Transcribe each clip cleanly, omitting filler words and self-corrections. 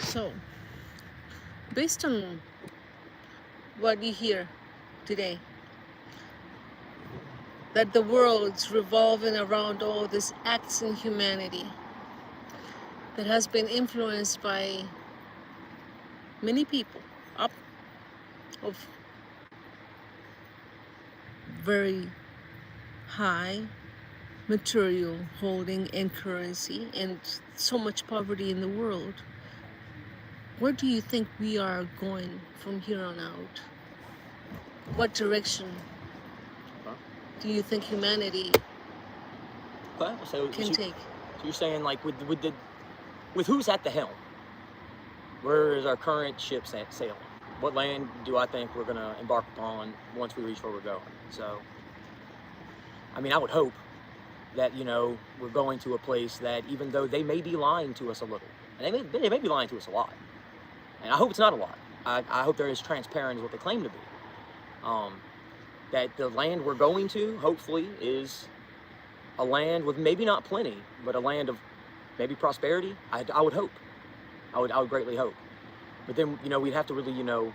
So, based on what you hear today, that the world's revolving around all these acts in humanity that has been influenced by many people up of very high material holding and currency and so much poverty in the world. Where do you think we are going from here on out? What direction do you think humanity Okay, so can take? So you're saying, like, with who's at the helm? Where is our current ship sailing? What land do I think we're gonna embark upon once we reach where we're going? So, I mean, I would hope that, you know, we're going to a place that, even though they may be lying to us a little, and they may be lying to us a lot, and I hope it's not a lot. I hope they're as transparent as what they claim to be. That the land we're going to, hopefully, is a land with maybe not plenty, but a land of maybe prosperity. I would hope. I would greatly hope. But then, you know, we'd have to really, you know,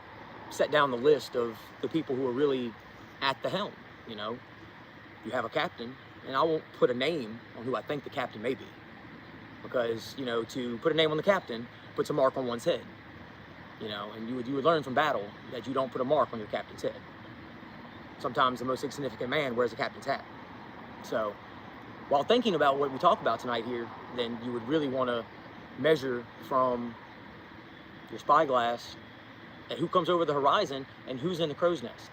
set down the list of the people who are really at the helm. You know, you have a captain, and I won't put a name on who I think the captain may be, because, you know, to put a name on the captain puts a mark on one's head. You know, and you would learn from battle that you don't put a mark on your captain's head. Sometimes the most insignificant man wears a captain's hat. So, while thinking about what we talk about tonight here, then you would really want to measure from your spyglass at who comes over the horizon and who's in the crow's nest.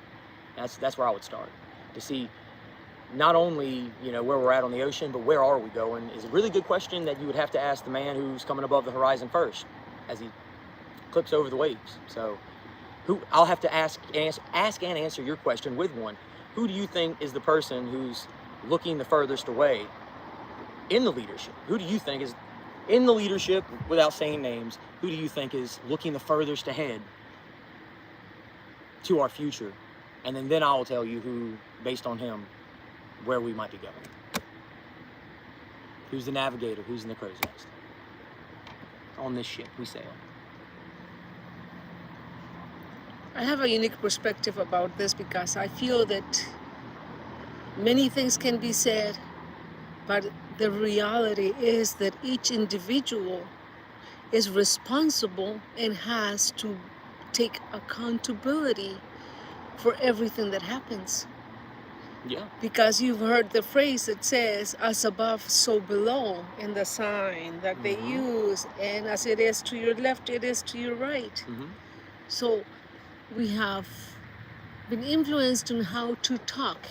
That's where I would start, to see not only, you know, where we're at on the ocean, but where are we going is a really good question that you would have to ask the man who's coming above the horizon first as he clips over the waves. So I'll have to ask and answer your question with one. Who do you think is the person who's looking the furthest away in the leadership? Who do you think is in the leadership, without saying names, who do you think is looking the furthest ahead to our future? And then I'll tell you who, based on him, where we might be going. Who's the navigator? Who's in the crow's nest? On this ship we sail. I have a unique perspective about this because I feel that many things can be said, but the reality is that each individual is responsible and has to take accountability for everything that happens. Yeah. Because you've heard the phrase that says, as above, so below, in the sign that they use, and as it is to your left, it is to your right. So we have been influenced on how to talk.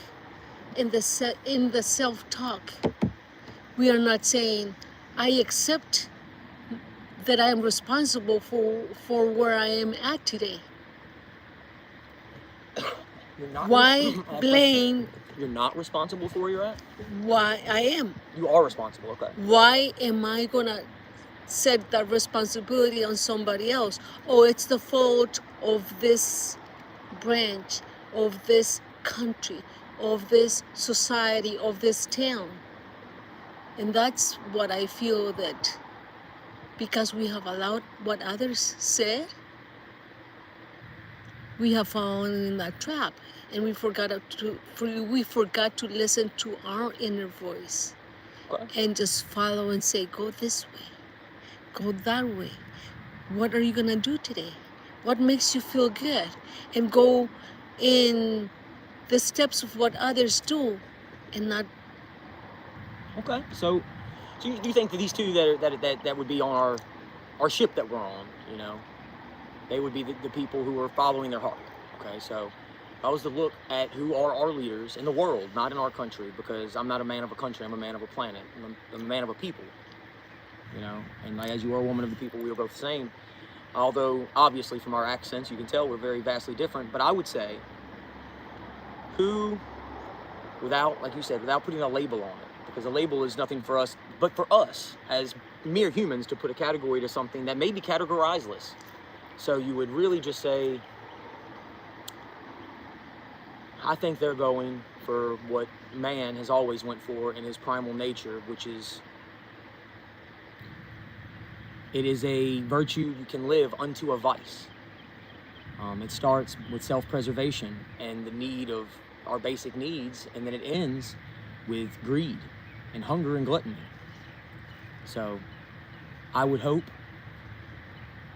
In the self-talk, we are not saying, I accept that I am responsible for where I am at today. Why blame? You're not responsible for where you're at? Why I am. You are responsible, okay. Why am I gonna set that responsibility on somebody else? Oh, it's the fault of this branch, of this country, of this society, of this town. And that's what I feel, that because we have allowed what others said, we have fallen in that trap, and we forgot to listen to our inner voice. Okay. And just follow and say, go this way, go that way. What are you gonna do today? What makes you feel good? And go in the steps of what others do, and not. Okay, so do you think that these two that would be on our ship that we're on, you know, they would be the people who are following their heart? Okay, so if I was to look at who are our leaders in the world, not in our country, because I'm not a man of a country, I'm a man of a planet, I'm a man of a people, you know, and as you are a woman of the people, we are both the same. Although, obviously, from our accents, you can tell we're very vastly different, but I would say who, without, like you said, without putting a label on it, because a label is nothing for us, but for us as mere humans to put a category to something that may be categorizeless. So you would really just say, I think they're going for what man has always went for in his primal nature, which is It is a virtue you can live unto a vice. It starts with self-preservation and the need of our basic needs, and then it ends with greed and hunger and gluttony. So I would hope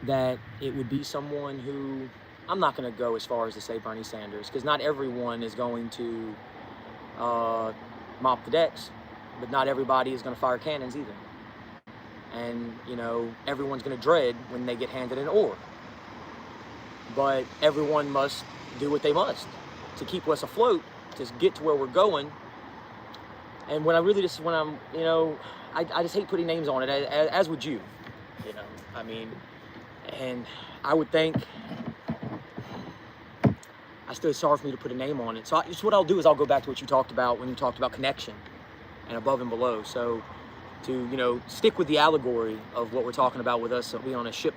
that it would be someone who, I'm not going to go as far as to say Bernie Sanders, because not everyone is going to mop the decks, but not everybody is going to fire cannons either. And, you know, everyone's going to dread when they get handed an oar. But everyone must do what they must to keep us afloat, to get to where we're going. And when I really just, when I'm, you know, I just hate putting names on it, as would you, you know, I mean, and I would think, I still, it's hard for me to put a name on it. So just what I'll do is I'll go back to what you talked about when you talked about connection and above and below. So to, you know, stick with the allegory of what we're talking about with us being on a ship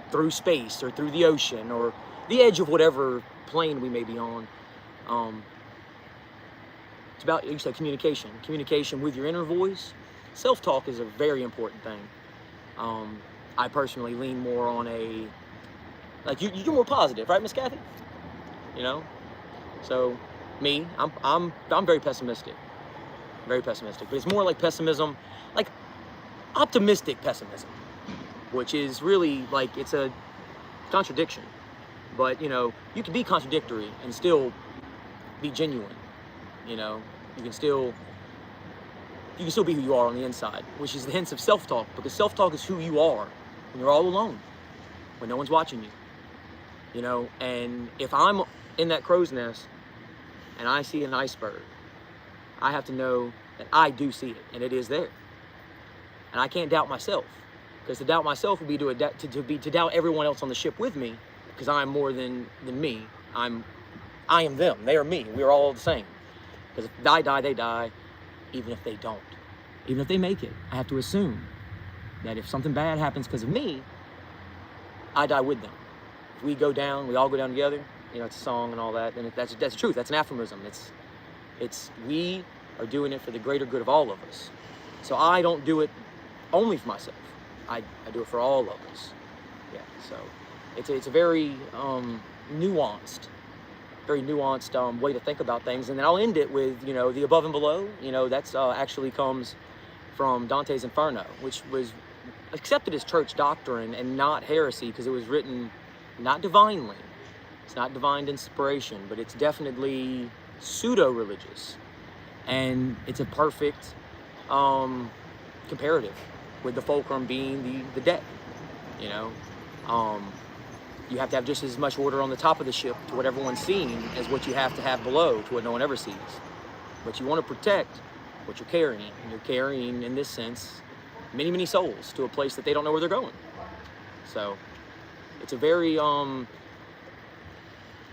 through space or through the ocean or the edge of whatever plane we may be on. It's about, you said, communication with your inner voice. Self-talk is a very important thing. I personally lean more on a, like, you're more positive, right, Miss Kathy? You know, so me, I'm very pessimistic, but it's more like pessimism, like optimistic pessimism, which is really like, it's a contradiction, but you know, you can be contradictory and still be genuine. You know, you can still be who you are on the inside, which is the hints of self-talk, because self-talk is who you are when you're all alone, when no one's watching you, you know. And if I'm in that crow's nest and I see an iceberg, I have to know that I do see it and it is there. And I can't doubt myself, because to doubt myself would be to doubt everyone else on the ship with me, because I'm more than me. I am them, they are me, we're all the same. Because if I die, they die, even if they don't. Even if they make it, I have to assume that if something bad happens because of me, I die with them. If we go down, we all go down together, you know, it's a song and all that, and that's the truth, that's an aphorism. It's we are doing it for the greater good of all of us. So I don't do it only for myself. I do it for all of us. Yeah, so it's a very nuanced way to think about things. And then I'll end it with, you know, the above and below. You know, that's actually comes from Dante's Inferno, which was accepted as church doctrine and not heresy, because it was written not divinely. It's not divine inspiration, but it's definitely pseudo-religious. And it's a perfect comparative, with the fulcrum being the deck, you know. You have to have just as much order on the top of the ship to what everyone's seeing as what you have to have below to what no one ever sees. But you want to protect what you're carrying. And you're carrying, in this sense, many, many souls to a place that they don't know where they're going. So it's a very, it's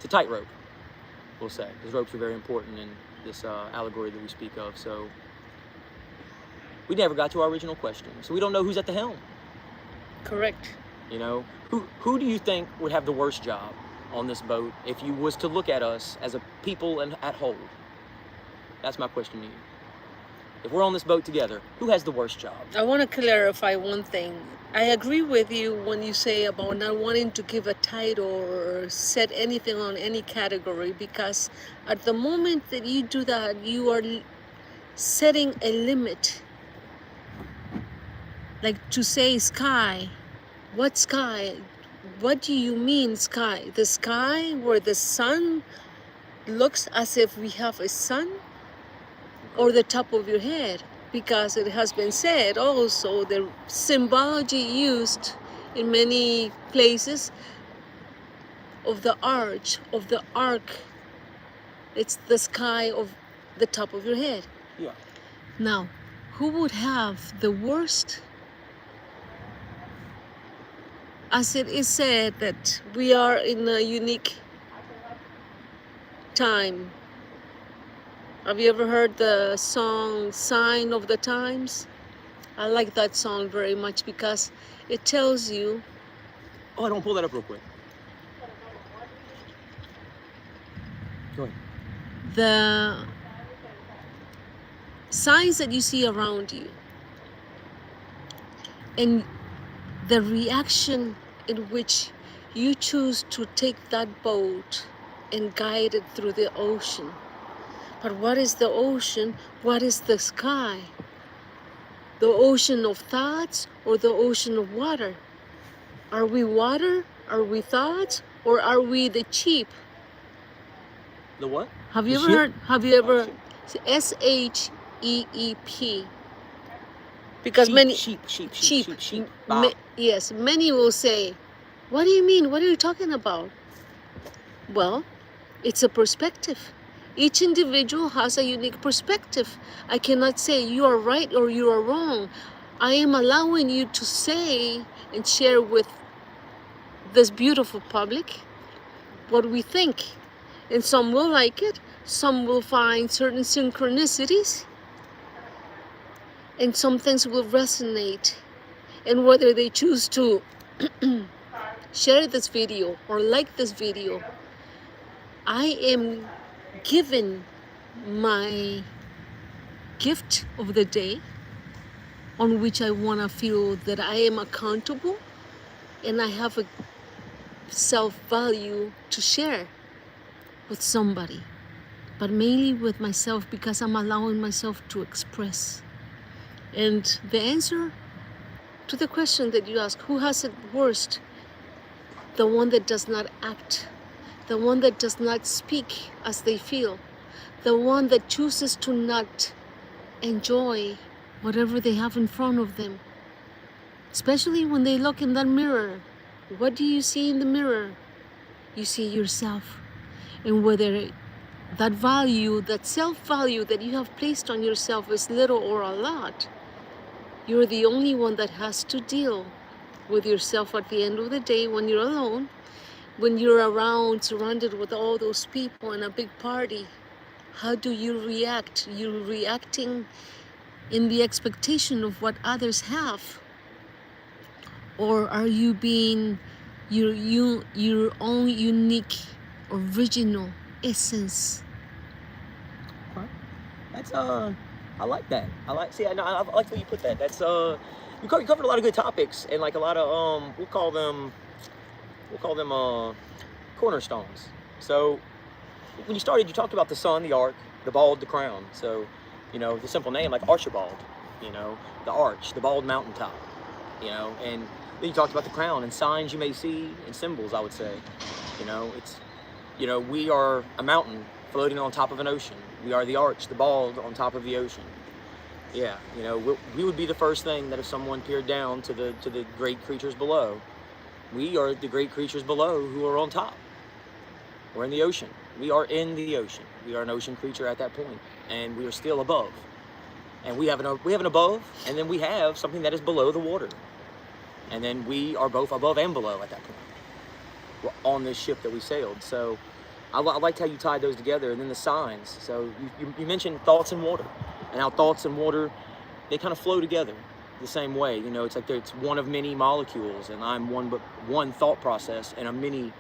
a tightrope, we'll say. Those ropes are very important in this allegory that we speak of. So we never got to our original question. So we don't know who's at the helm. Correct. You know, who do you think would have the worst job on this boat if you was to look at us as a people and at whole? That's my question to you. If we're on this boat together, who has the worst job? I want to clarify one thing. I agree with you when you say about not wanting to give a title or set anything on any category, because at the moment that you do that, you are setting a limit. Like to say sky. What sky? What do you mean sky? The sky where the sun looks as if we have a sun? Or the top of your head? Because it has been said also, the symbology used in many places of the arch, of the ark, it's the sky of the top of your head. Yeah. Now, who would have the worst? As it is said that we are in a unique time. Have you ever heard the song Sign of the Times? I like that song very much because it tells you... Oh, I don't pull that up real quick. Go ahead. The signs that you see around you. And the reaction in which you choose to take that boat and guide it through the ocean. But what is the ocean? What is the sky? The ocean of thoughts or the ocean of water? Are we water? Are we thoughts? Or are we the sheep? The what? Have you The ever ship? heard? Have you ever? Ship. SHEEP. Because Sheep, many sheep. Bow. yes, many will say, "What do you mean? What are you talking about?" Well, it's a perspective. Each individual has a unique perspective. I cannot say you are right or you are wrong. I am allowing you to say and share with this beautiful public what we think. And some will like it, some will find certain synchronicities, and some things will resonate. And whether they choose to share this video or like this video, I am given my gift of the day on which I want to feel that I am accountable and I have a self-value to share with somebody, but mainly with myself, because I'm allowing myself to express. And the answer to the question that you ask, who has it worst? The one that does not act, the one that does not speak as they feel, the one that chooses to not enjoy whatever they have in front of them. Especially when they look in that mirror. What do you see in the mirror? You see yourself. And whether that value, that self-value that you have placed on yourself is little or a lot, you're the only one that has to deal with yourself at the end of the day when you're alone, when you're around, surrounded with all those people in a big party. How do you react? You're reacting in the expectation of what others have? Or are you being your own unique, original essence? That's I like that. I like the way you put that. That's you covered a lot of good topics, and like a lot of we'll call them cornerstones. So when you started, you talked about the sun, the ark, the bald, the crown. So, you know, the simple name like Archibald, you know, the arch, the bald mountaintop, you know, and then you talked about the crown and signs you may see and symbols, I would say. You know, it's, you know, we are a mountain floating on top of an ocean. We are the arch, the bald on top of the ocean. Yeah, you know, we would be the first thing that if someone peered down to the great creatures below. We are the great creatures below who are on top. We're in the ocean. We are in the ocean. We are an ocean creature at that point, and we are still above. And we have an above, and then we have something that is below the water. And then we are both above and below at that point. We're on this ship that we sailed. So I liked how you tied those together, and then the signs. So you mentioned thoughts and water, and how thoughts and water, they kind of flow together the same way. You know, it's like it's one of many molecules, and I'm one thought process, and a many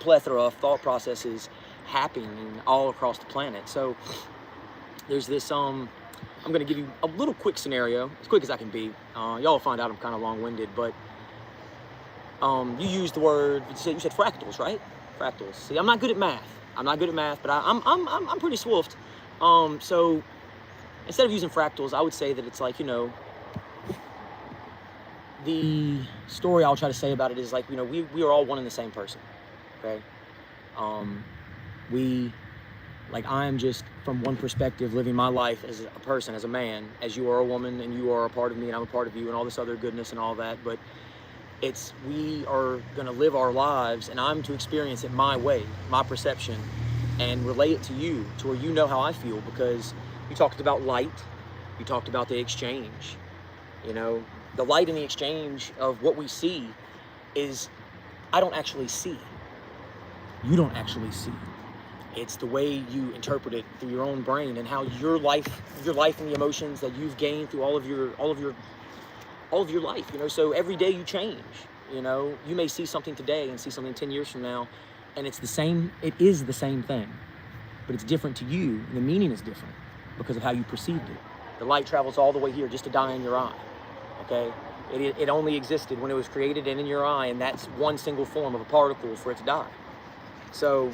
plethora of thought processes happening all across the planet. So there's this I'm going to give you a little quick scenario, as quick as I can be. Y'all will find out I'm kind of long-winded, but you used the word, you said fractals, right? Fractals. See, I'm not good at math. But I'm pretty swift. So instead of using fractals, I would say that it's like, you know, the story I'll try to say about it is like, you know, we are all one and the same person, okay? I'm just from one perspective living my life as a person, as a man, as you are a woman and you are a part of me and I'm a part of you and all this other goodness and all that, but we are gonna live our lives and I'm to experience it my way, my perception, and relay it to you to where you know how I feel, because you talked about light, you talked about the exchange, you know, the light in the exchange of what we see is, I don't actually see. You don't actually see. It's the way you interpret it through your own brain and how your life and the emotions that you've gained through all of your life, you know. So every day you change, you know. You may see something today and see something 10 years from now, and it is the same thing, but it's different to you, and the meaning is different because of how you perceived it. The light travels all the way here just to die in your eye. Okay, It only existed when it was created and in your eye, and that's one single form of a particle for it to die. So,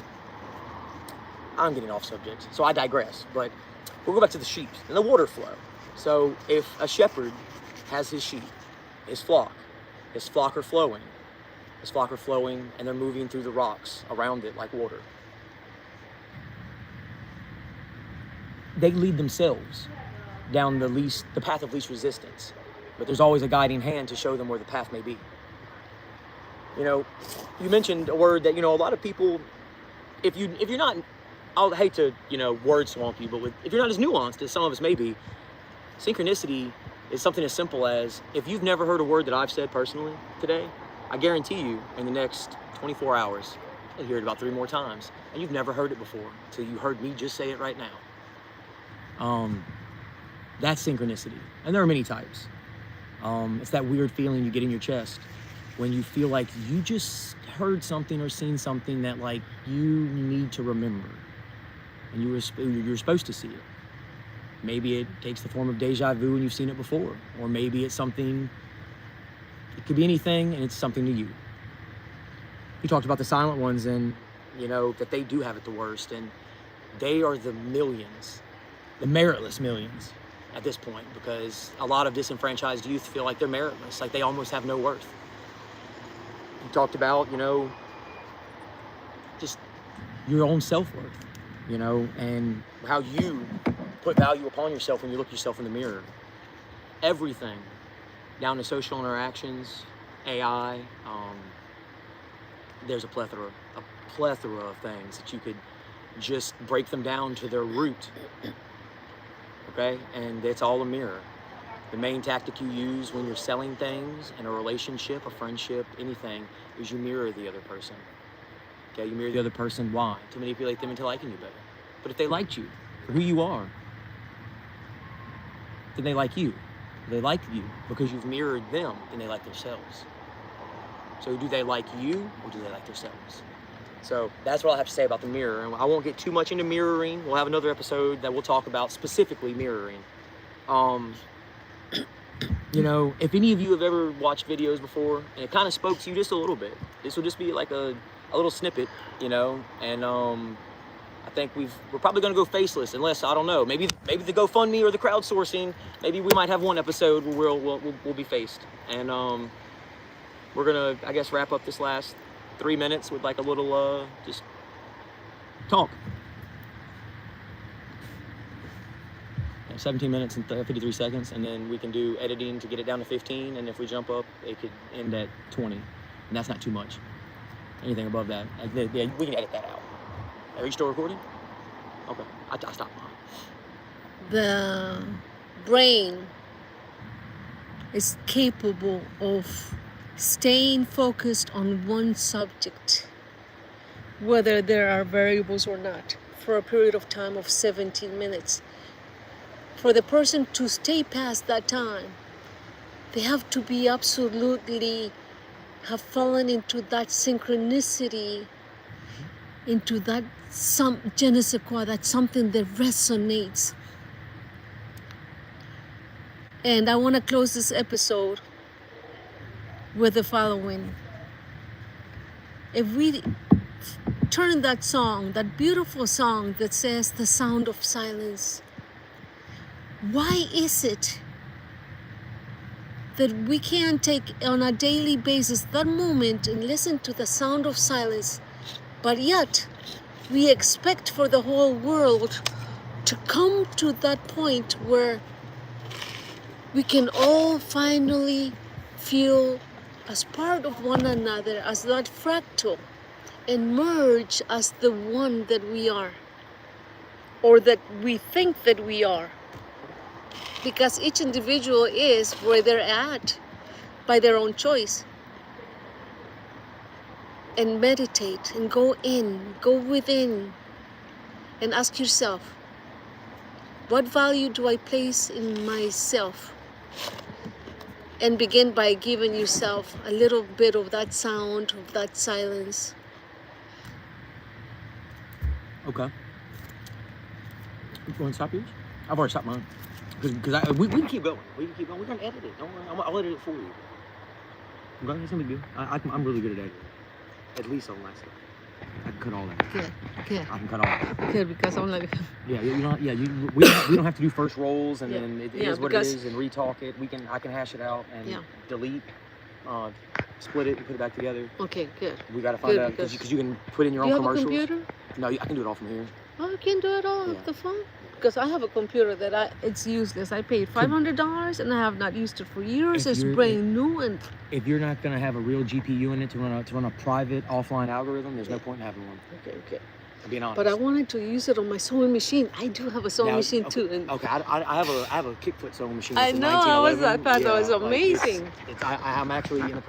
I'm getting off subject, so I digress. But we'll go back to the sheep and the water flow. So, if a shepherd has his sheep, his flock are flowing. His flock are flowing, and they're moving through the rocks around it like water. They lead themselves down the path of least resistance. But there's always a guiding hand to show them where the path may be. You know, you mentioned a word that, you know, a lot of people, if you're not, I'll hate to, you know, word swamp you, but if you're not as nuanced as some of us may be, synchronicity is something as simple as, if you've never heard a word that I've said personally today, I guarantee you in the next 24 hours, you'll hear it about 3 more times. And you've never heard it before until you heard me just say it right now. That's synchronicity. And there are many types. It's that weird feeling you get in your chest when you feel like you just heard something or seen something that like you need to remember, and you're supposed to see it. Maybe it takes the form of deja vu and you've seen it before, or maybe it's something, it could be anything and it's something to you. You talked about the silent ones, and you know that they do have it the worst, and they are the millions, the meritless millions at this point, because a lot of disenfranchised youth feel like they're meritless, like they almost have no worth. You talked about, you know, just your own self-worth, you know, and how you put value upon yourself when you look yourself in the mirror. Everything, down to social interactions, AI, there's a plethora of things that you could just break them down to their root. Okay, and it's all a mirror. The main tactic you use when you're selling things in a relationship, a friendship, anything, is you mirror the other person. Okay, you mirror the other person. Why? To manipulate them into liking you better. But if they liked you for who you are, then they like you. If they like you because you've mirrored them, then they like themselves. So do they like you, or do they like themselves? So that's what I have to say about the mirror. And I won't get too much into mirroring. We'll have another episode that we'll talk about specifically mirroring. You know, if any of you have ever watched videos before and it kind of spoke to you just a little bit, this will just be like a little snippet, you know. And I think we're probably gonna go faceless, unless, I don't know, maybe the GoFundMe or the crowdsourcing, maybe we might have one episode where we'll be faced. And we're gonna, I guess, wrap up this last 3 minutes with like a little just talk. 17 minutes and 53 seconds, and then we can do editing to get it down to 15, and if we jump up, it could end at 20, and that's not too much. Anything above that, yeah, we can edit that out. Are you still recording? Okay, I stopped mine. The brain is capable of staying focused on one subject, whether there are variables or not, for a period of time of 17 minutes. For the person to stay past that time, they have to be absolutely have fallen into that synchronicity, into that je ne sais quoi, that's something that resonates. And I want to close this episode with the following. If we turn that song, that beautiful song that says "The Sound of Silence," why is it that we can't take on a daily basis that moment and listen to the sound of silence, but yet we expect for the whole world to come to that point where we can all finally feel as part of one another, as that fractal, and merge as the one that we are, or that we think that we are. Because each individual is where they're at by their own choice. And meditate and go within and ask yourself, what value do I place in myself? And begin by giving yourself a little bit of that sound, of that silence. Okay. You want to stop yours? I've already stopped mine. Because we can keep going. We can keep going. We're going to edit it. Don't worry. I'll edit it for you. Okay, it's no big deal. I'm really good at editing. At least on my stuff. I can cut all that. Good, good. I can cut all that. Good, because I'm like, Yeah, you don't. Yeah, we don't have to do first rolls, and Yeah. then it Yeah, is what it because- is, and retalk it. I can hash it out and Yeah. delete, split it, and put it back together. okay, good. We gotta find Good, out because- because you can put in your Do you own have a commercials. computer? No, I can do it all from here. Oh, you can do it all Yeah. with the phone? Because I have a computer that it's useless. I paid $500 and I have not used it for years. If It's you're- brand new and If you're not gonna have a real GPU in it to run a private offline algorithm, there's no point in having one. okay. I'm being honest. But I wanted to use it on my sewing machine. I do have a sewing Now, machine okay, too. And Okay, I have a kickfoot sewing machine. I from know, I 1911. thought that was Yeah, like, amazing. I'm actually in the